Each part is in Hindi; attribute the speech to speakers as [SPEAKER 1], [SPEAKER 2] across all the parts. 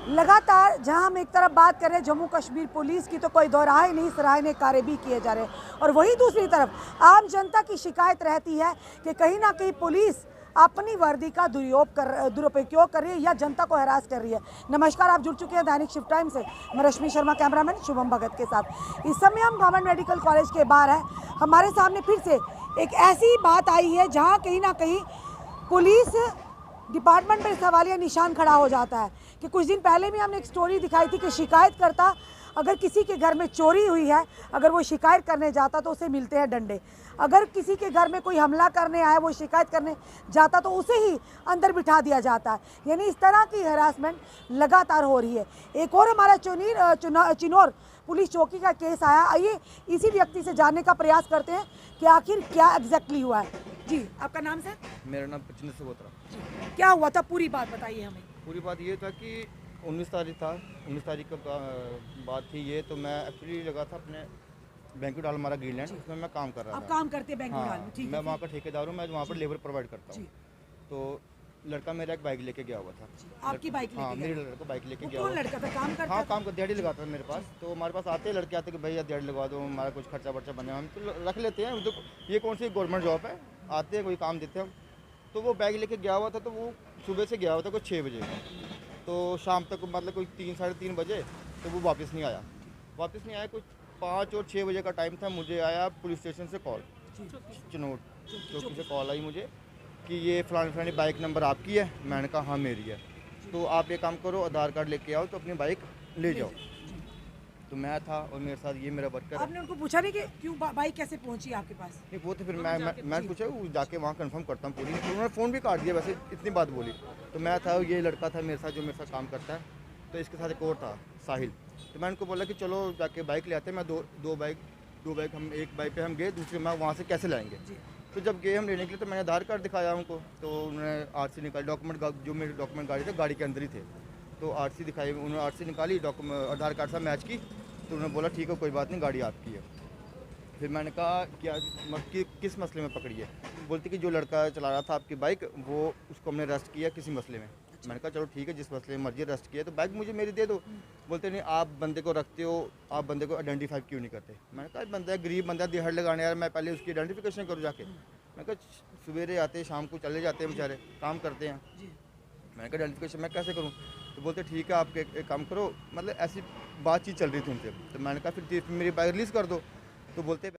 [SPEAKER 1] लगातार जहां हम एक तरफ बात कर रहे हैं जम्मू कश्मीर पुलिस की, तो कोई दोहराए नहीं, सराहनीय कार्य भी किए जा रहे हैं, और वही दूसरी तरफ आम जनता की शिकायत रहती है कि कहीं ना कहीं पुलिस अपनी वर्दी का दुरुपयोग कर रही है या जनता को हरास कर रही है। नमस्कार, आप जुड़ चुके हैं दैनिक शिफ्ट टाइम से। मैं रश्मि शर्मा, कैमरामैन शुभम भगत के साथ। इस समय हम गवर्नमेंट मेडिकल कॉलेज के बाहर हैं। हमारे सामने फिर से एक ऐसी बात आई है जहाँ कहीं ना कहीं पुलिस डिपार्टमेंट पर सवालिया निशान खड़ा हो जाता है कि कुछ दिन पहले भी हमने एक स्टोरी दिखाई थी कि शिकायतकर्ता अगर किसी के घर में चोरी हुई है, अगर वो शिकायत करने जाता तो उसे मिलते हैं डंडे। अगर किसी के घर में कोई हमला करने आया, वो शिकायत करने जाता तो उसे ही अंदर बिठा दिया जाता है। यानी इस तरह की हरासमेंट लगातार हो रही है। एक और हमारा चिनौर पुलिस चौकी का केस आया। आइए इसी व्यक्ति से जानने का प्रयास करते हैं कि आखिर क्या एग्जैक्टली हुआ है। जी, आपका नाम सर?
[SPEAKER 2] मेरा नाम प्रचंड सगोत्रा।
[SPEAKER 1] क्या हुआ था, पूरी बात बताइए हमें।
[SPEAKER 2] पूरी बात ये था कि 19 तारीख था, 19 तारीख का बात थी ये। तो मैं एक्चुअली लगा था अपने बैंक्वेट हॉल हमारा ग्रीनलैंड, उसमें मैं काम कर रहा था।
[SPEAKER 1] आप काम करते हैं बैंक्वेट हॉल में?
[SPEAKER 2] हाँ,
[SPEAKER 1] ठीक है।
[SPEAKER 2] मैं वहाँ का ठेकेदार हूँ, मैं वहाँ पर लेबर प्रोवाइड करता हूँ। तो लड़का मेरा एक बाइक लेके गया हुआ था।
[SPEAKER 1] आपकी बाइक लेके?
[SPEAKER 2] हाँ, मेरे लड़का बाइक लेके गया
[SPEAKER 1] कौन
[SPEAKER 2] हुआ।
[SPEAKER 1] लड़का था, काम करता?
[SPEAKER 2] हाँ, काम कर दिहाड़ी लगाता था मेरे पास। तो हमारे पास आते लड़के आते कि भैया दिहाड़ी लगा दो, हमारा कुछ खर्चा वर्चा बने, हम तो रख लेते हैं। तो ये कौन सी गवर्नमेंट जॉब है, आते हैं कोई काम देते हैं। तो वो बैग लेके गया हुआ था, तो वो सुबह से गया हुआ था कुछ 6 बजे, तो शाम तक मतलब कोई 3 साढ़े 3 बजे तो वो वापस नहीं आया। कुछ 5 और 6 बजे का टाइम था। मुझे आया पुलिस स्टेशन से कॉल, चिनौर चौकी से कॉल आई मुझे कि ये फलानी बाइक नंबर आपकी है। मैंने कहा हाँ मेरी है। तो आप ये काम करो, आधार कार्ड लेके आओ तो अपनी बाइक ले जाओ। तो मैं था और मेरे साथ ये मेरा वर्कर है।
[SPEAKER 1] आपने उनको पूछा नहीं कि क्यों बाइक कैसे पहुंची आपके पास?
[SPEAKER 2] नहीं, वो तो फिर मैं पूछा जाके वहाँ कंफर्म करता हूँ पूरी। तो उन्होंने फ़ोन भी काट दिया, वैसे इतनी बात बोली। तो मैं था, ये लड़का था मेरे साथ जो मेरे साथ काम करता है, तो इसके साथ एक और था साहिल। तो मैं उनको बोला कि चलो जाके बाइक ले आते हैं। मैं दो बाइक हम एक बाइक पे हम गए, दूसरे में वहाँ से कैसे लाएंगे। तो जब गए हम लेने के लिए, तो मैंने आधार कार्ड दिखाया उनको। तो उन्होंने आरसी निकाली, डॉक्यूमेंट जो मेरे डॉक्यूमेंट गाड़ी थे गाड़ी के अंदर ही थे। तो आरसी दिखाई, उन्होंने आरसी निकाली, डॉक्यूमेंट आधार कार्ड से मैच की। तो उन्होंने बोला ठीक है कोई बात नहीं, गाड़ी आपकी है। फिर मैंने कहा क्या किस मसले में पकड़ी है। बोलती कि जो लड़का चला रहा था आपकी बाइक, वो उसको हमने अरेस्ट किया किसी मसले में। मैंने कहा चलो ठीक है, जिस मसले में मर्जी अरेस्ट किया, तो बाइक मुझे मेरी दे दो। बोलते नहीं, आप बंदे को रखते हो, आप बंदे को आइडेंटिफाई क्यों नहीं करते। मैंने कहा बंदा गरीब बंदा, दिहाड़ी लगाने यार, मैं पहले उसकी आइडेंटिफिकेशन करूँ जाके। मैंने कहा सवेरे आते शाम को चले जाते हैं बेचारे, काम करते हैं। मैंने कहा आइडेंटिफिकेशन मैं कैसे करूँ। तो बोलते ठीक है आप एक काम करो, मतलब ऐसी बातचीत चल रही थी उनसे। तो मैंने कहा फिर मेरी बाइक रिलीज़ कर दो। तो बोलते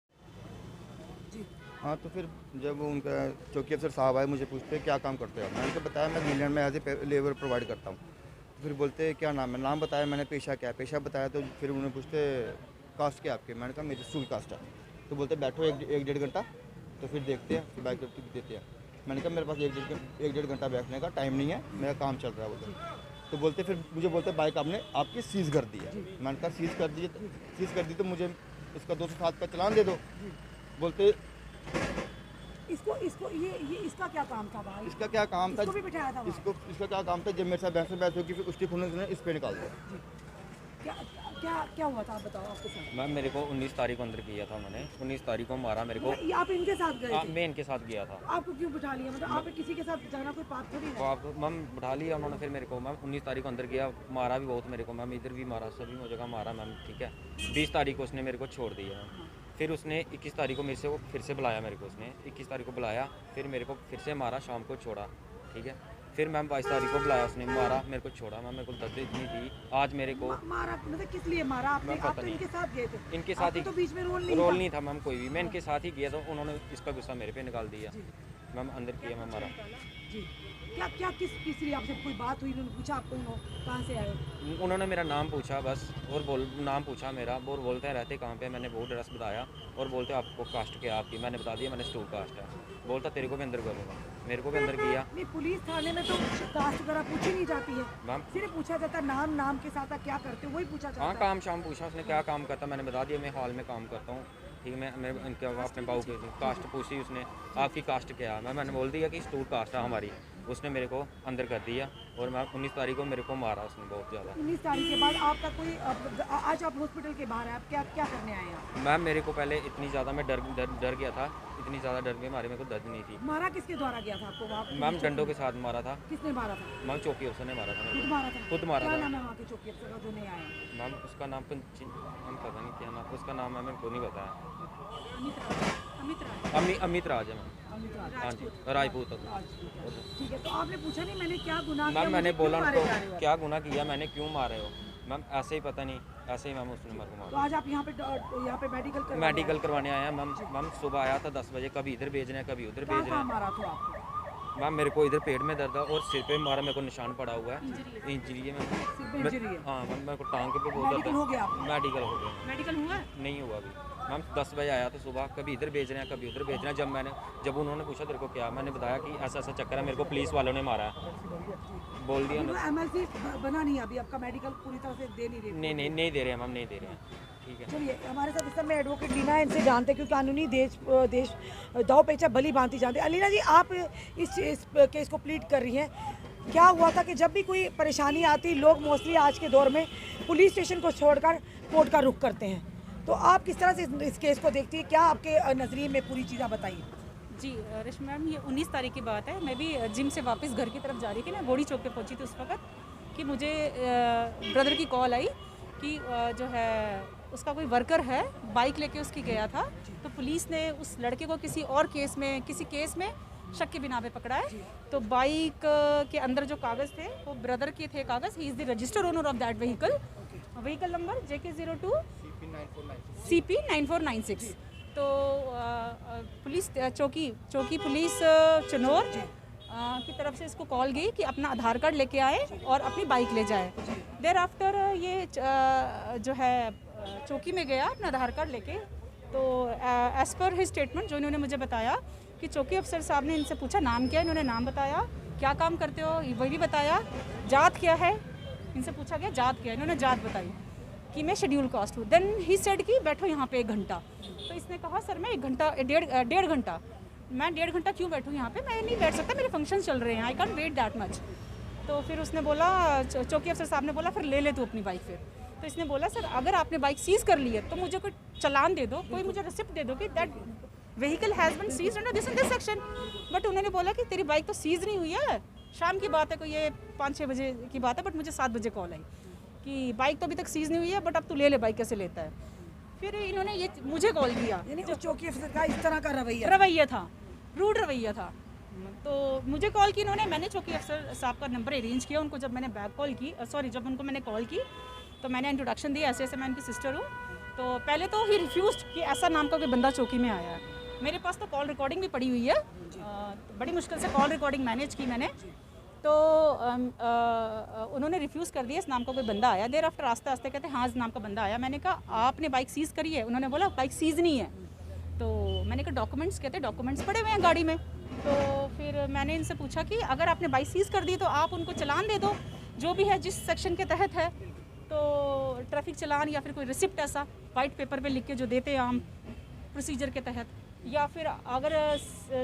[SPEAKER 2] हाँ। तो फिर जब उनका चौकी अफसर साहब आए, मुझे पूछते क्या काम करते हो। मैंने तो बताया मैं ग्रीनलैंड में एज ए लेबर प्रोवाइड करता हूँ। तो फिर बोलते क्या नाम है, नाम बताया मैंने, पेशा क्या है, पेशा बताया। तो फिर उन्होंने पूछते कास्ट क्या आपके। मैंने कहा मेरी स्टूल कास्ट है। तो बोलते बैठो एक डेढ़ घंटा, तो फिर देखते हैं, फिर बाइक देते हैं। मैंने कहा मेरे पास एक डेढ़ घंटा बैठने का टाइम नहीं है, मेरा काम चल रहा है बोलते। तो बोलते फिर मुझे बोलते बाइक आपने आपकी सीज़ कर दी है। मैंने कहा सीज़ कर दी तो मुझे इसका 207 का चालान दे दो। बोलते
[SPEAKER 1] इसका क्या काम था भाई?
[SPEAKER 2] इसका क्या काम था,
[SPEAKER 1] इसको भी बिठाया था
[SPEAKER 2] इसका क्या काम था, जब मेरे साथ बहस होगी फिर उसकी खून इस पे निकाल दिया।
[SPEAKER 1] क्या हुआ था, आप बताओ आपके साथ।
[SPEAKER 3] मैम मेरे को 19 तारीख को अंदर किया था उन्होंने, 19 तारीख को मारा मेरे को।
[SPEAKER 1] आप इनके साथ गए थे?
[SPEAKER 3] मैं इनके साथ गया था।
[SPEAKER 1] आपको क्यों बिठा लिया, मतलब आप किसी के साथ जाना कोई बात थोड़ी
[SPEAKER 3] तो आप मैम बिठा लिया उन्होंने। फिर मेरे को मैम 19 तारीख को अंदर किया, मारा भी बहुत मेरे को मैम, इधर भी मारा, सभी जगह मारा मैम। ठीक है, 20 तारीख को उसने मेरे को छोड़ दिया मैम। फिर उसने 21 तारीख को मेरे से वो फिर से बुलाया मेरे को, उसने 21 तारीख को बुलाया, फिर मेरे को फिर से मारा, शाम को छोड़ा। ठीक है, फिर मैम 22 तारीख को बुलाया, उसने मारा, मेरे को छोड़ा मैम। मेरे को दर्द इतनी थी आज मेरे को।
[SPEAKER 1] मारा मतलब किस लिए मारा आपने? आप तो इनके साथ गए थे?
[SPEAKER 3] इनके साथ ही
[SPEAKER 1] तो बीच में रोल
[SPEAKER 3] नहीं था मैम कोई भी, मैं इनके साथ ही गया। तो उन्होंने इसका गुस्सा मेरे पे निकाल दिया मैम, अंदर किया मैम मारा।
[SPEAKER 1] जी, क्या किस लिए आपसे कोई बात हुई? उन्होंने पूछा आपको कहाँ से आए?
[SPEAKER 3] उन्होंने मेरा नाम पूछा बस, और नाम पूछा मेरा, और बोलते हैं रहते कहाँ पे। मैंने वो एड्रेस बताया और बोलते आपको कास्ट क्या आपकी। मैंने बता दिया मैंने स्टूल कास्ट है। बोलता तेरे को भी अंदर करूँगा, मेरे को भी अंदर किया।
[SPEAKER 1] नहीं, पुलिस थाने में तो कास्ट वगैरह पूछी नहीं जाती है
[SPEAKER 3] मैम,
[SPEAKER 1] सिर्फ पूछा जाता है नाम के साथ क्या करते हो वही पूछा जाता है।
[SPEAKER 3] हाँ, काम शाम पूछा उसने क्या काम करता, मैंने बता दिया मैं हॉल में काम करता हूँ। ठीक है, मैं इनके अपने बाबू के कास्ट पूछी उसने, आपकी कास्ट क्या है। मैंने बोल दिया कि स्टूल कास्ट है हमारी। उसने मेरे को अंदर कर दिया और मैं 19 तारीख को मेरे को मारा उसने बहुत ज़्यादा।
[SPEAKER 1] 19 तारीख के बाद आपका कोई आज आप हॉस्पिटल के बाहर हैं, आप क्या करने आए हैं?
[SPEAKER 3] मैम मेरे को पहले इतनी ज़्यादा मैं डर गया था, इतनी ज़्यादा डर के मारे मेरे को दर्द नहीं थी।
[SPEAKER 1] मारा किसके द्वारा गया था आपको वहाँ?
[SPEAKER 3] मैम डंडों के साथ मारा था।
[SPEAKER 1] किसने मारा था?
[SPEAKER 3] मैम चौकी अफसर ने मारा था मेरे
[SPEAKER 1] खुद
[SPEAKER 3] को।
[SPEAKER 1] मारा था?
[SPEAKER 3] खुद मारा
[SPEAKER 1] क्या
[SPEAKER 3] था।
[SPEAKER 1] नाम है वहाँ के चौकी अफसर का जो नहीं आया?
[SPEAKER 3] मैम उसका नाम मैम पता नहीं क्या नाम उसका नाम है, मेरे को नहीं पता है। अमित राज है मैम।
[SPEAKER 1] अमित राज।
[SPEAKER 3] हाँ जी, राजपूत।
[SPEAKER 1] ठीक है, तो आपने पूछा नहीं मैंने क्या गुनाह किया?
[SPEAKER 3] मैम मैंने
[SPEAKER 1] मुझे क्यों
[SPEAKER 3] बोला
[SPEAKER 1] मारे
[SPEAKER 3] उनको
[SPEAKER 1] जा रहे हो?
[SPEAKER 3] क्या गुनाह किया, मैंने क्यों मारे हो? मैम ऐसे ही पता नहीं, ऐसे ही मैम उसने मेरे को
[SPEAKER 1] तो
[SPEAKER 3] मारा।
[SPEAKER 1] आज आप यहाँ पे मेडिकल
[SPEAKER 3] मेडिकल करवाने आया मैम। मैम सुबह आया था 10 बजे, कभी इधर भेज रहे हैं कभी उधर भेज रहे हैं।
[SPEAKER 1] मारा था आपको?
[SPEAKER 3] मैम मेरे को इधर पेट में दर्द है और सिर पे मारा, मेरे को निशान पड़ा हुआ है, इंजरी है मैम।
[SPEAKER 1] सिर पे इंजरी है?
[SPEAKER 3] हाँ मैम मेरे को टांग के पे बहुत दर्द
[SPEAKER 1] मेडिकल हो गया आपका?
[SPEAKER 3] मेडिकल हो गया।
[SPEAKER 1] मेडिकल हुआ?
[SPEAKER 3] नहीं हुआ अभी मैम। 10 बजे आया था सुबह, कभी इधर भेज रहे हैं कभी उधर भेज रहे हैं। जब उन्होंने पूछा तेरे को क्या, मैंने बताया कि ऐसा ऐसा चक्कर है, मेरे को पुलिस वालों ने मारा है, बोल दिया उन्होंने।
[SPEAKER 1] एमएलसी बना नहीं अभी आपका, मेडिकल पूरी तरह से दे नहीं रही?
[SPEAKER 3] नहीं दे रहे हैं मैम, नहीं दे रहे हैं। ठीक है,
[SPEAKER 1] चलिए हमारे साथ इस समय एडवोकेट लीना है, इनसे जानते हैं क्योंकि कानूनी देश दाव पेचा भली भांति जानते हैं। अलीना जी, आप इस केस को प्लीड कर रही हैं, क्या हुआ था कि जब भी कोई परेशानी आती लोग मोस्टली आज के दौर में पुलिस स्टेशन को छोड़कर कोर्ट का रुख करते हैं, तो आप किस तरह से इस केस को देखती हैं? क्या आपके नज़रिए में पूरी चीज़ें बताइए।
[SPEAKER 4] जी रेशमा मैम, ये 19 तारीख की बात है। मैं भी जिम से वापस घर की तरफ जा रही थी, मैं बोड़ी चौक पे पहुंची थी उस वक्त कि मुझे ब्रदर की कॉल आई कि जो है उसका कोई वर्कर है, बाइक लेके उसकी गया था, तो पुलिस ने उस लड़के को किसी केस में शक के बिना पे पकड़ा है। तो बाइक के अंदर जो कागज़ थे वो ब्रदर के थे कागज़। ही is the registered owner of that vehicle number JK02 CP 9496। तो पुलिस चौकी पुलिस चनौर की तरफ से इसको कॉल गई कि अपना आधार कार्ड लेके आए और अपनी बाइक ले जाए। देर आफ्टर ये जो है चौकी में गया अपना आधार कार्ड लेके। तो एज़ पर हिज स्टेटमेंट जो इन्होंने मुझे बताया कि चौकी अफसर साहब ने इनसे पूछा नाम क्या है, इन्होंने नाम बताया, क्या काम करते हो वही भी बताया, जात क्या है इनसे पूछा गया, जात क्या है, इन्होंने जात बताई कि मैं शेड्यूल कास्ट हूँ। देन ही सेड कि बैठो यहाँ पे 1 घंटा। तो इसने कहा सर मैं 1 घंटा डेढ़ घंटा, मैं 1.5 घंटा क्यों बैठूँ यहाँ पे, मैं नहीं बैठ सकता, मेरे फंक्शन चल रहे हैं, I can't wait that much. तो फिर उसने बोला, चौकी अफसर साहब ने बोला फिर ले ले तू अपनी बाइक। फिर तो इसने बोला सर अगर आपने बाइक सीज़ कर ली है तो मुझे कोई चालान दे दो, कोई मुझे रिसिप्ट दे दो कि that vehicle has been seized under this and this section. But उन्होंने बोला कि तेरी बाइक तो सीज़ नहीं हुई है, शाम की बात है, कोई ये 5-6 बजे की बात है, बट मुझे 7 बजे कॉल आई कि बाइक तो अभी तक सीज़ नहीं हुई है, बट अब तू ले ले बाइक, कैसे लेता है। फिर इन्होंने ये मुझे कॉल किया,
[SPEAKER 1] यानी उस चौकी अफसर का इस तरह का रवैया
[SPEAKER 4] था, रूड रवैया था। तो मुझे कॉल की इन्होंने, मैंने चौकी अफसर साहब का नंबर अरेंज किया उनको। जब मैंने बैक कॉल की जब उनको मैंने कॉल की तो मैंने इंट्रोडक्शन दिया, ऐसे ऐसे मैं उनकी सिस्टर हूँ। तो पहले तो ही रिफ्यूज़ड कि ऐसा नाम का कोई बंदा चौकी में आया है। मेरे पास तो कॉल रिकॉर्डिंग भी पड़ी हुई है, बड़ी मुश्किल से कॉल रिकॉर्डिंग मैनेज की मैंने। तो उन्होंने रिफ्यूज़ कर दिया, इस नाम का कोई बंदा आया। देर आफ्टर आस्ते आस्ते कहते हाँ इस नाम का बंदा आया। मैंने कहा आपने बाइक सीज़ करी है? उन्होंने बोला बाइक सीज़ नहीं है। तो मैंने कहा डॉक्यूमेंट्स, कहते डॉक्यूमेंट्स पड़े हुए हैं गाड़ी में। तो फिर मैंने इनसे पूछा कि अगर आपने बाइक सीज़ कर दी तो आप उनको चलान दे दो, जो भी है जिस सेक्शन के तहत है, तो ट्रैफिक चलान या फिर कोई रिसिप्ट ऐसा वाइट पेपर पे लिख के जो देते हैं आम प्रोसीजर के तहत, या फिर अगर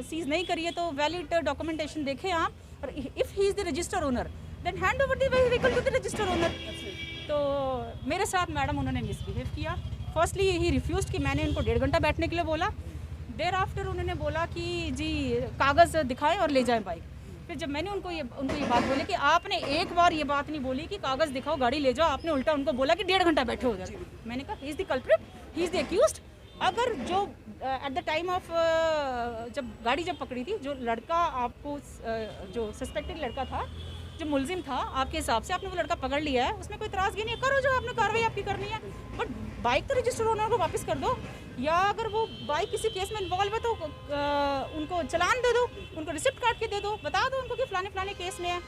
[SPEAKER 4] सीज़ नहीं करिए तो वैलिड डॉक्यूमेंटेशन देखें आप, और if he is the register owner then hand over the vehicle to the register owner. तो मेरे साथ मैडम उन्होंने मिसबिहेव किया। फर्स्टली ही रिफ्यूज़ड कि मैंने उनको 1.5 घंटा बैठने के लिए बोला। देर आफ्टर उन्होंने बोला कि जी कागज़ दिखाएं और ले जाएं बाइक। फिर जब मैंने उनको ये बात बोली कि आपने एक बार ये बात नहीं बोली कि कागज़ दिखाओ गाड़ी ले जाओ, आपने उल्टा उनको बोला कि 1.5 घंटा बैठे उधर। मैंने कहा ही is the culprit, he is the accused. अगर जो एट द टाइम ऑफ जब गाड़ी पकड़ी थी, जो लड़का आपको जो सस्पेक्टेड लड़का था, जो मुलजिम था, आपके हिसाब से आपने वो लड़का पकड़ लिया है, उसमें कोई इतराज़ नहीं है, करो जो आपने कार्रवाई आपकी करनी है, बट बाइक तो रजिस्टर ओनर को वापस कर दो, या अगर वो बाइक किसी केस में इन्वॉल्व है तो उनको चलान दे दो, उनको रिसिप्ट काट के दे दो, बता दो उनको कि फलाने केस में है।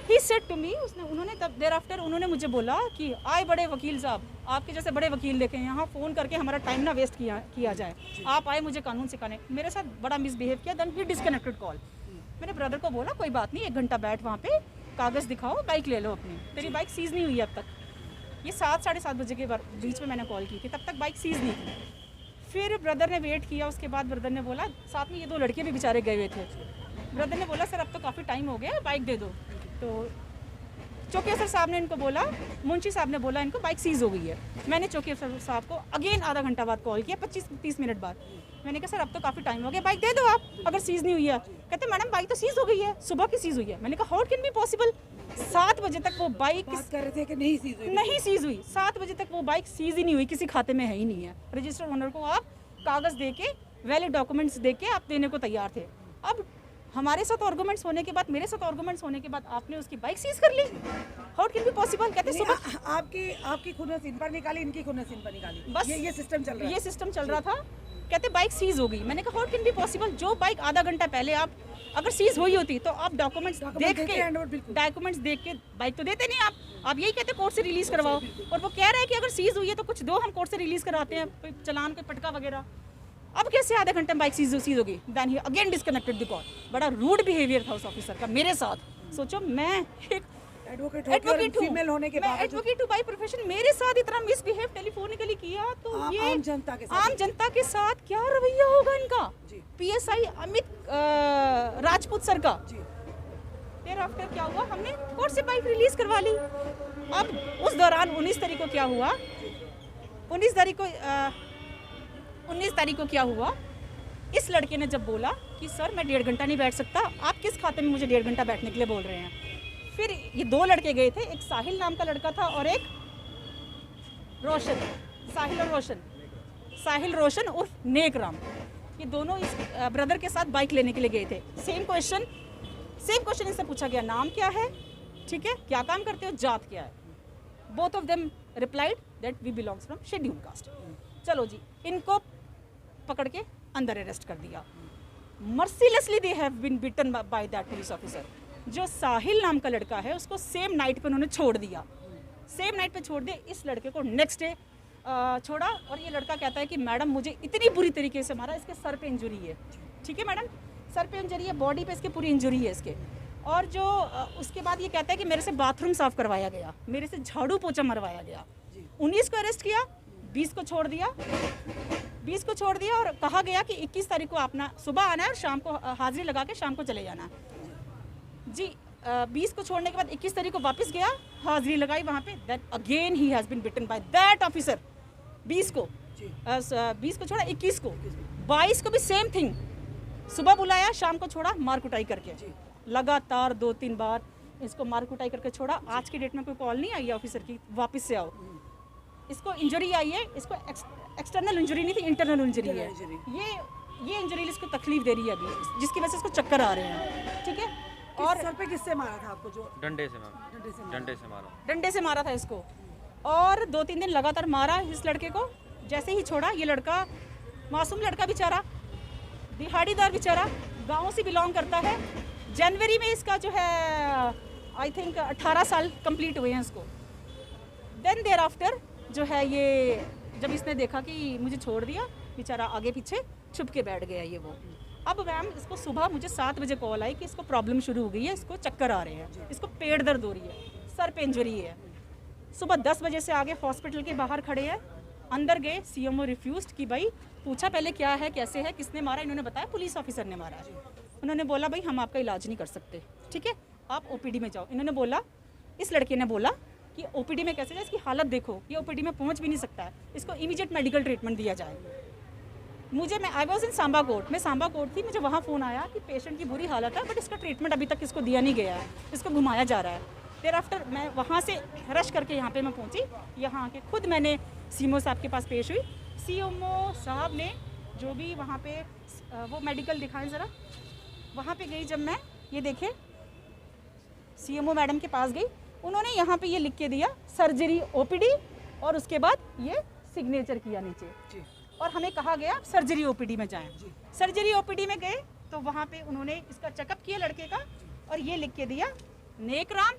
[SPEAKER 4] ही सेड टू मी, उन्होंने तब देर आफ्टर उन्होंने मुझे बोला कि आए बड़े वकील साहब, आपके जैसे बड़े वकील देखें यहाँ फ़ोन करके हमारा टाइम ना वेस्ट किया जाए, आप आए मुझे कानून सिखाने। मेरे साथ बड़ा मिसबिहेव किया। Then he disconnected call. मैंने ब्रदर को बोला कोई बात नहीं, 1 घंटा बैठ वहाँ पे, कागज़ दिखाओ, बाइक ले लो अपनी, तेरी बाइक सीज़ नहीं हुई अब तक। ये 7-7:30 बजे के बीच में मैंने कॉल की कि तब तक बाइक सीज़ नहीं थी। फिर ब्रदर ने वेट किया, उसके बाद ब्रदर ने बोला, साथ में ये 2 लड़के भी बेचारे गए हुए थे, ब्रदर ने बोला सर अब तो काफ़ी टाइम हो गया, बाइक दे दो। तो चौकी अफसर साहब ने इनको बोला, मुंशी साहब ने बोला इनको बाइक सीज़ हो गई है। मैंने चौकी अफसर साहब को अगेन आधा घंटा बाद कॉल किया, 25-30 मिनट बाद। मैंने कहा सर अब तो काफ़ी टाइम हो गया, बाइक दे दो आप अगर सीज़ नहीं हुई है। कहते मैडम बाइक तो सीज़ हो गई है, सुबह की सीज़ हुई है। मैंने कहा हाउ कैन बी पॉसिबल, 7 बजे तक वो बाइक
[SPEAKER 1] बात कर रहे थे कि नहीं सीज हुई।
[SPEAKER 4] नहीं सीज़ हुई, 7 बजे तक वो बाइक सीज़ ही नहीं हुई, किसी खाते में है ही नहीं है। रजिस्टर्ड ओनर को आप कागज़ दे के, वैलिड डॉक्यूमेंट्स दे के आप देने को तैयार थे। अब हमारे साथ आर्गूमेंट्स होने के बाद, मेरे साथ आर्गूमेंट्स होने के बाद आपने उसकी बाइक सीज़ कर ली, हाउ कैन बी पॉसिबल। कहते
[SPEAKER 1] नहीं,
[SPEAKER 4] सुबह
[SPEAKER 1] आपकी खुन्नस इन पर निकाली, इनकी खुन्नस इन पर निकाली,
[SPEAKER 4] बस
[SPEAKER 1] ये सिस्टम चल रहा है।
[SPEAKER 4] ये सिस्टम चल रहा था। कहते बाइक सीज़ हो गई। मैंने कहा हाउ कैन बी पॉसिबल, जो बाइक आधा घंटा पहले आप अगर सीज़ हुई होती तो आप डॉक्यूमेंट्स देख
[SPEAKER 1] देते
[SPEAKER 4] के,
[SPEAKER 1] hand over बिल्कुल।
[SPEAKER 4] डॉक्यूमेंट्स देख के बाइक तो देते नहीं आप यही कहते कोर्ट से रिलीज़ करवाओ। और वो कह रहा है कि अगर सीज़ हुई है तो कुछ दो, हम कोर्ट से रिलीज़ कराते हैं, कोई चलान, कोई पटका वगैरह। अब कैसे आधे घंटे में बाइक सीज़ होगी। Then he again disconnected the call. बड़ा रूड बिहेवियर था उस ऑफिसर का मेरे साथ। सोचो मैं एक
[SPEAKER 1] एडवोकेट
[SPEAKER 4] एडवोकेट हूँ,
[SPEAKER 1] फीमेल होने के
[SPEAKER 4] मैं
[SPEAKER 1] बाद
[SPEAKER 4] एडवोकेट हूँ बाय प्रोफेशन, मेरे साथ इतना मिसबिहेव टेलीफोनिकली किया तो ये
[SPEAKER 1] आम जनता के साथ
[SPEAKER 4] आम जनता के साथ क्या रवैया होगा इनका।
[SPEAKER 1] जी।
[SPEAKER 4] पीएसआई अमित राजपूत सर का।
[SPEAKER 1] जी।
[SPEAKER 4] फिर आफ्टर क्या हुआ, हमने कोर्ट से बाइक रिलीज करवा ली। अब उस दौरान 19 तारीख को क्या हुआ, 19 तारीख को क्या हुआ, इस लड़के ने जब बोला कि सर मैं 1.5 घंटा नहीं बैठ सकता, आप किस खाते में मुझे 1.5 घंटा बैठने के लिए बोल रहे हैं। फिर ये 2 लड़के गए थे, एक साहिल नाम का लड़का था और एक रोशन, साहिल रोशन उर्फ नेक राम। ये दोनों इस ब्रदर के साथ बाइक लेने के लिए गए थे। सेम क्वेश्चन इनसे पूछा गया, नाम क्या है, ठीक है, क्या काम करते हो, जात क्या है। Both of them replied that we belongs from schedule caste. चलो जी, इनको पकड़ के अंदर अरेस्ट कर दिया। Mercilessly they have been beaten by that police officer. जो साहिल नाम का लड़का है उसको सेम नाइट पे उन्होंने छोड़ दिया, सेम नाइट पे छोड़ दिया। इस लड़के को नेक्स्ट डे छोड़ा और ये लड़का कहता है कि मैडम मुझे इतनी बुरी तरीके से मारा, इसके सर पे इंजरी है। ठीक है मैडम, सर पे इंजरी है, बॉडी पे इसके पूरी इंजरी है इसके। और जो उसके बाद ये कहता है कि मेरे से बाथरूम साफ करवाया गया, मेरे से झाड़ू पोछा मरवाया गया। 19 को अरेस्ट किया, 20 को छोड़ दिया, 20 को छोड़ दिया और कहा गया कि 21 तारीख को अपना सुबह आना है और शाम को हाजिरी लगा के शाम को चले जाना है जी। 20 को छोड़ने के बाद 21 तारीख को वापस गया, हाजिरी लगाई वहाँ पे। Then again he has been beaten by that officer. 20 को 20 को छोड़ा, 21 को, 22 को भी सेम थिंग, सुबह बुलाया, शाम को छोड़ा, मार कुटाई करके। लगातार 2-3 बार इसको मार कुटाई करके छोड़ा। आज की डेट में कोई कॉल नहीं आई है ऑफिसर की वापस से आओ। इसको इंजरी आई है, इसको एक्सटर्नल इंजरी नहीं थी, इंटरनल इंजरी है। ये इंजरी इसको तकलीफ दे रही है अभी, जिसकी वजह से इसको चक्कर आ रहे हैं। ठीक है। और
[SPEAKER 1] सर पे किससे मारा था आपको? जो
[SPEAKER 3] डंडे से मैम,
[SPEAKER 4] डंडे से मारा था इसको और 2-3 दिन लगातार मारा इस लड़के को। जैसे ही छोड़ा, ये लड़का मासूम लड़का बेचारा, दिहाड़ीदार बेचारा, गाँव से बिलोंग करता है। जनवरी में इसका जो है आई थिंक 18 साल कंप्लीट हुए हैं इसको। देन देयर आफ्टर जो है ये जब इसने देखा कि मुझे छोड़ दिया, बेचारा आगे पीछे छुप के बैठ गया ये वो। अब मैम इसको सुबह मुझे 7 बजे कॉल आई कि इसको प्रॉब्लम शुरू हो गई है, इसको चक्कर आ रहे हैं, इसको पेट दर्द हो रही है, सर पे इंजरी है। सुबह 10 बजे से आगे हॉस्पिटल के बाहर खड़े हैं। अंदर गए, सीएमओ रिफ्यूज्ड कि भाई पूछा पहले क्या है, कैसे है, किसने मारा। इन्होंने बताया पुलिस ऑफिसर ने मारा है। उन्होंने बोला भाई हम आपका इलाज नहीं कर सकते, ठीक है, आप ओपीडी में जाओ। इन्होंने बोला, इस लड़के ने बोला कि ओपीडी में कैसे जाए, इसकी हालत देखो, ये ओपीडी में पहुंच भी नहीं सकता है, इसको इमीडिएट मेडिकल ट्रीटमेंट दिया जाए। मैं I was in Samba court, मैं सांबा कोर्ट थी, मुझे वहाँ फ़ोन आया कि पेशेंट की बुरी हालत है बट इसका ट्रीटमेंट अभी तक इसको दिया नहीं गया है, इसको घुमाया जा रहा है। देर आफ्टर मैं वहाँ से रश करके यहाँ पे मैं पहुँची। यहाँ आके खुद मैंने सीएमओ साहब के पास पेश हुई। सीएमओ साहब ने जो भी वहाँ पे वो मेडिकल दिखाएं ज़रा, वहाँ पे गई जब मैं, ये देखे सीएमओ मैडम के पास गई, उन्होंने यहाँ पे ये लिख के दिया सर्जरी ओपीडी और उसके बाद ये सिग्नेचर किया नीचे और हमें कहा गया सर्जरी ओपीडी में जाएं। सर्जरी ओपीडी में गए तो वहाँ पे उन्होंने इसका चेकअप किया लड़के का और ये लिख के दिया Nek Ram.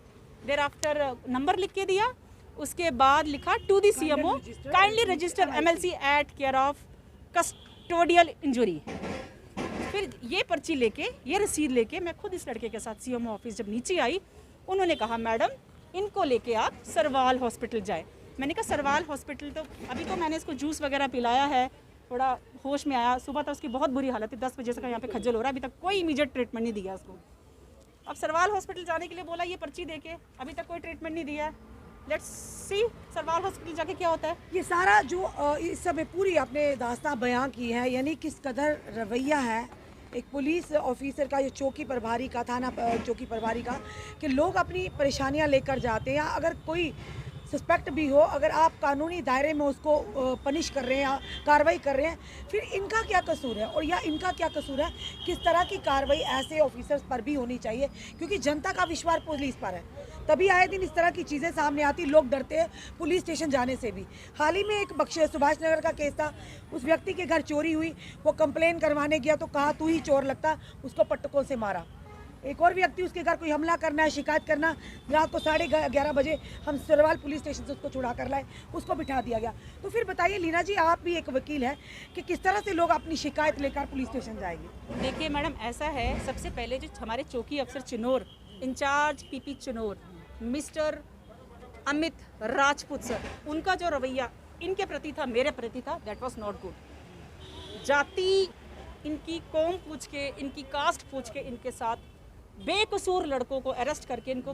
[SPEAKER 4] Thereafter number लिख के दिया, उसके बाद लिखा to the CMO kindly register MLC at care of custodial injury. फिर ये पर्ची लेके, ये रसीद लेके मैं खुद इस लड़के के साथ सीएमओ ऑफिस जब नीचे आई, उन्होंने कहा मैडम इनको लेके आप सरवाल हॉस्पिटल जाएं। मैंने कहा सरवाल हॉस्पिटल तो अभी तो मैंने इसको जूस वगैरह पिलाया है, थोड़ा होश में आया। सुबह तक उसकी बहुत बुरी हालत है, 10 बजे से यहाँ पे खज्जल हो रहा है, अभी तक कोई इमीडिएट ट्रीटमेंट नहीं दिया उसको। अब सरवाल हॉस्पिटल जाने के लिए बोला, ये पर्ची दे के, अभी तक कोई ट्रीटमेंट नहीं दिया है। लेट्स सी सरवाल हॉस्पिटल जाके क्या होता है।
[SPEAKER 1] ये सारा जो इस समय पूरी आपने दास्तां बयां की है, यानी किस कदर रवैया है एक पुलिस ऑफिसर का, ये चौकी प्रभारी का, थाना चौकी प्रभारी का, कि लोग अपनी परेशानियां लेकर जाते हैं। अगर कोई सस्पेक्ट भी हो, अगर आप कानूनी दायरे में उसको पनिश कर रहे हैं या कार्रवाई कर रहे हैं, फिर इनका क्या कसूर है और या इनका क्या कसूर है। किस तरह की कार्रवाई ऐसे ऑफिसर्स पर भी होनी चाहिए, क्योंकि जनता का विश्वास पुलिस पर है। तभी आए दिन इस तरह की चीज़ें सामने आती, लोग डरते हैं पुलिस स्टेशन जाने से भी। हाल ही में एक सुभाष नगर का केस था, उस व्यक्ति के घर चोरी हुई, वो कंप्लेन करवाने गया तो कहा तू ही चोर लगता, उसको पटकों से मारा। एक और व्यक्ति, उसके घर कोई हमला करना है, शिकायत करना, रात को 11:30 बजे हम सरवाल पुलिस स्टेशन से उसको छुड़ा कर लाए, उसको बिठा दिया गया। तो फिर बताइए लीना जी, आप भी एक वकील है, कि किस तरह से लोग अपनी शिकायत लेकर पुलिस स्टेशन जाएंगे।
[SPEAKER 4] देखिए मैडम, ऐसा है, सबसे पहले जो हमारे चौकी अफसर Chinaur, incharge PP Chinaur, mister Amit Rajput sir, उनका जो रवैया इनके प्रति था, मेरे प्रति था, दैट वाज नॉट गुड। जाति, इनकी कौम पूछ के, इनकी कास्ट पूछ के इनके साथ बेकसूर लड़कों को अरेस्ट करके इनको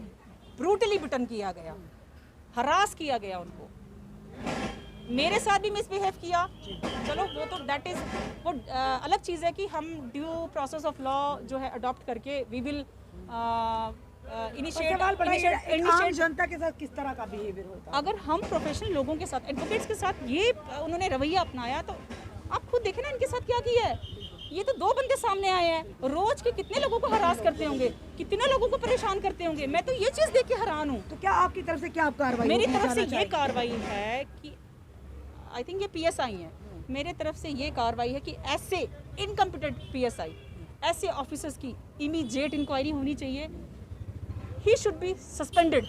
[SPEAKER 4] ब्रूटली बिटन किया गया, हरास किया गया उनको। मेरे साथ भी मिसबिहेव किया, चलो वो तो दैट इज वो अलग चीज़ है कि हम ड्यू प्रोसेस ऑफ लॉ जो है अडॉप्ट करके वी विल
[SPEAKER 1] सवाल बड़ा ये है, आम जनता के साथ किस तरह का बिहेवियर होता है।
[SPEAKER 4] अगर हम प्रोफेशनल लोगों के साथ, एडवोकेट्स के साथ ये उन्होंने रवैया अपनाया, तो आप खुद देखें ना इनके साथ क्या किया है। ये तो 2 बंदे सामने आए हैं, रोज के कितने लोगों को हरास करते होंगे, कितने लोगों को परेशान करते होंगे। मैं तो ये चीज़ देख के हैरान हूँ।
[SPEAKER 1] तो क्या आपकी तरफ से क्या कार्रवाई?
[SPEAKER 4] मेरी तरफ से ये कार्रवाई है कि आई थिंक ये PSI है, मेरे तरफ से ये कार्रवाई है कि ऐसे इनकम्पिटेंट PSI, ऐसे ऑफिसर्स की इमीडिएट इंक्वायरी होनी चाहिए। ही शुड बी सस्पेंडेड,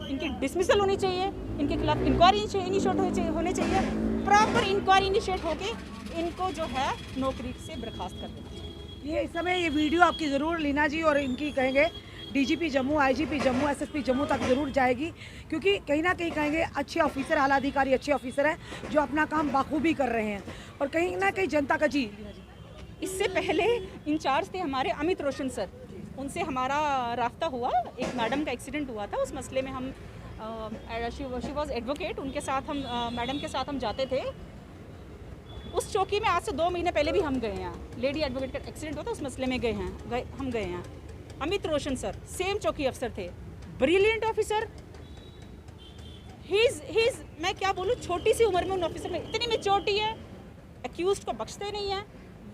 [SPEAKER 4] इनकी डिसमिसल होनी चाहिए, इनके खिलाफ इंक्वायरी इनिशिएट होने चाहिए, प्रॉपर इंक्वायरी इनिशिएट होके इनको जो है नौकरी से बर्खास्त कर देना चाहिए।
[SPEAKER 1] ये इस समय ये वीडियो आपकी ज़रूर लीना जी और इनकी कहेंगे DGP Jammu, IGP Jammu, SSP Jammu तक ज़रूर जाएगी, क्योंकि कहीं ना कहीं कहेंगे अच्छे ऑफिसर, आला अधिकारी अच्छे ऑफिसर हैं जो अपना काम बाखूबी कर रहे हैं, और कहीं ना कहीं जनता का जी।
[SPEAKER 4] इससे पहले इंचार्ज थे हमारे अमित रोशन सर, उनसे हमारा रास्ता हुआ, एक मैडम का एक्सीडेंट हुआ था, उस मसले में हम शी वॉज एडवोकेट, उनके साथ हम मैडम के साथ हम जाते थे। उस चौकी में आज से 2 महीने पहले भी हम गए हैं, लेडी एडवोकेट का एक्सीडेंट हुआ था, उस मसले में हम गए हैं। अमित रोशन सर सेम चौकी अफसर थे, ब्रिलियंट ऑफिसर। ही मैं क्या बोलूँ, छोटी सी उम्र में उन ऑफिसर में इतनी मेच्योरिटी है, एक्यूज्ड को बख्शते नहीं हैं,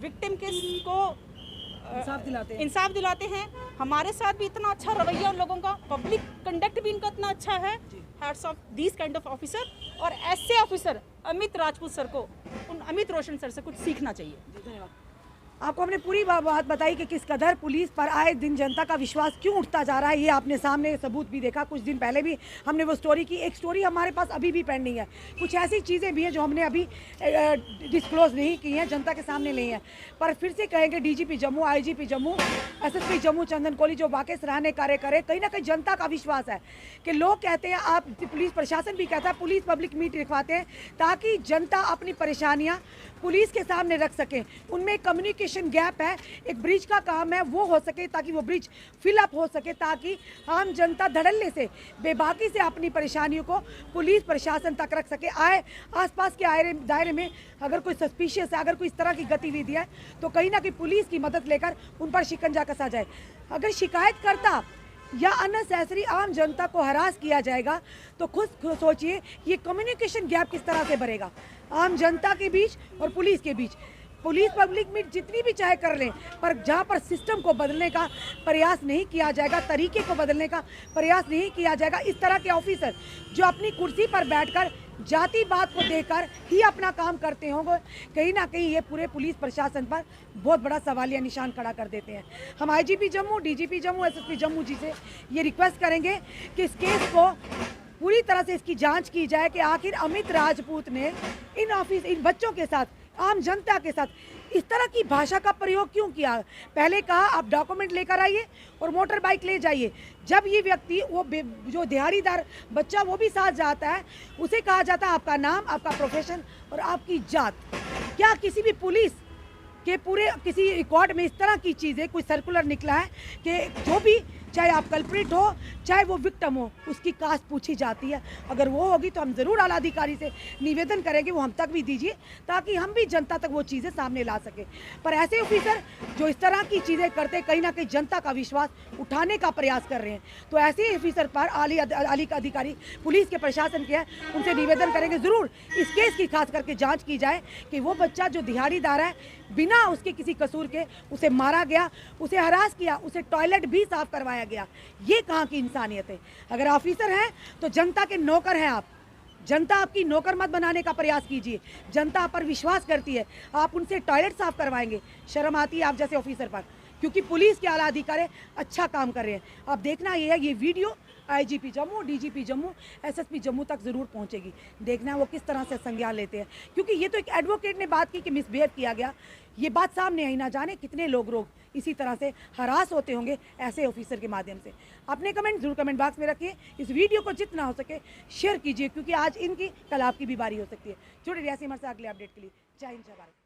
[SPEAKER 4] विक्टिम के को इंसाफ दिलाते हैं। हमारे साथ भी इतना अच्छा रवैया उन लोगों का, पब्लिक कंडक्ट भी इनका इतना अच्छा है। Hats off this kind of officer, और ऐसे ऑफिसर अमित राजपूत सर को, उन अमित रोशन सर से कुछ सीखना चाहिए।
[SPEAKER 1] धन्यवाद। आपको हमने पूरी बात बताई कि किस कदर पुलिस पर आए दिन जनता का विश्वास क्यों उठता जा रहा है। ये आपने सामने सबूत भी देखा, कुछ दिन पहले भी हमने वो स्टोरी की। एक स्टोरी हमारे पास अभी भी पेंडिंग है, कुछ ऐसी चीज़ें भी हैं जो हमने अभी डिस्क्लोज नहीं की हैं, जनता के सामने नहीं है। पर फिर से कहेंगे DGP Jammu, IGP Jammu, SSP Jammu चंदन कोहली जो वाकई सराहनीय कार्य करे। कहीं ना कहीं जनता का विश्वास है कि लोग कहते हैं, आप पुलिस प्रशासन भी कहता है, पुलिस पब्लिक मीट रखवाते हैं ताकि जनता अपनी परेशानियाँ पुलिस के सामने रख सके। उनमें कम्युनिकेशन गैप है, एक ब्रिज का काम है, वो हो सके ताकि वो ब्रिज फिलअप हो सके, ताकि आम जनता धड़ल्ले से, बेबाकी से अपनी परेशानियों को पुलिस प्रशासन तक रख सके। आसपास के दायरे में अगर कोई सस्पिशियस है, अगर कोई इस तरह की गतिविधि है, तो कहीं ना कहीं पुलिस की मदद लेकर उन पर शिकंजा कसा जाए। अगर शिकायतकर्ता या अननेसेसरी आम जनता को हरास किया जाएगा तो खुद सोचिए ये कम्युनिकेशन गैप किस तरह से बढ़ेगा आम जनता के बीच और पुलिस के बीच। पुलिस पब्लिक मीट जितनी भी चाहे कर लें, पर जहाँ पर सिस्टम को बदलने का प्रयास नहीं किया जाएगा, तरीके को बदलने का प्रयास नहीं किया जाएगा, इस तरह के ऑफिसर जो अपनी कुर्सी पर बैठकर जाति बात को देखकर ही अपना काम करते होंगे, कहीं ना कहीं ये पूरे पुलिस प्रशासन पर बहुत बड़ा सवालिया निशान खड़ा कर देते हैं। हम IGP Jammu, DGP Jammu, SSP Jammu जी से ये रिक्वेस्ट करेंगे कि इस केस को पूरी तरह से इसकी जांच की जाए कि आखिर अमित राजपूत ने इन बच्चों के साथ, आम जनता के साथ इस तरह की भाषा का प्रयोग क्यों किया। पहले कहा आप डॉक्यूमेंट लेकर आइए और मोटर बाइक ले जाइए। जब ये व्यक्ति वो जो दिहाड़ीदार बच्चा वो भी साथ जाता है, उसे कहा जाता है आपका नाम, आपका प्रोफेशन और आपकी जात। क्या किसी भी पुलिस के पूरे किसी रिकॉर्ड में इस तरह की चीज़ें, कोई सर्कुलर निकला है कि जो भी चाहे आप कल्प्रिट हो चाहे वो विक्टिम हो, उसकी कास्ट पूछी जाती है। अगर वो होगी तो हम ज़रूर आला अधिकारी से निवेदन करेंगे वो हम तक भी दीजिए, ताकि हम भी जनता तक वो चीज़ें सामने ला सकें। पर ऐसे ऑफिसर जो इस तरह की चीज़ें करते कहीं ना कहीं जनता का विश्वास उठाने का प्रयास कर रहे हैं, तो ऐसे ऑफिसर पर आली अधिकारी पुलिस के प्रशासन के है उनसे निवेदन करेंगे ज़रूर इस केस की खास करके जाँच की जाए कि वो बच्चा जो दिहाड़ीदार है बिना उसके किसी कसूर के उसे मारा गया, उसे हरास किया, उसे टॉयलेट भी साफ करवाया गया। ये कहाँ की इंसानियत है? अगर ऑफिसर हैं तो जनता के नौकर हैं आप, जनता आपकी नौकर मत बनाने का प्रयास कीजिए। जनता आप पर विश्वास करती है, आप उनसे टॉयलेट साफ करवाएंगे, शर्म आती है आप जैसे ऑफिसर पर, क्योंकि पुलिस के आला अधिकारी अच्छा काम कर रहे हैं। अब देखना ये है, ये video IGP Jammu, DGP Jammu, SSP Jammu तक ज़रूर पहुंचेगी। देखना है वो किस तरह से संज्ञान लेते हैं, क्योंकि ये तो एक एडवोकेट ने बात की कि मिसबिहेव किया गया, ये बात सामने आई, ना जाने कितने लोग इसी तरह से हरास होते होंगे ऐसे ऑफिसर के माध्यम से। अपने कमेंट जरूर कमेंट बॉक्स में रखिए, इस वीडियो को जितना हो सके शेयर कीजिए, क्योंकि आज इनकी कल आपकी भी बारी हो सकती है। जुड़े रहिए हमारे साथ अगले अपडेट के लिए। जय हिंद, जय भारत।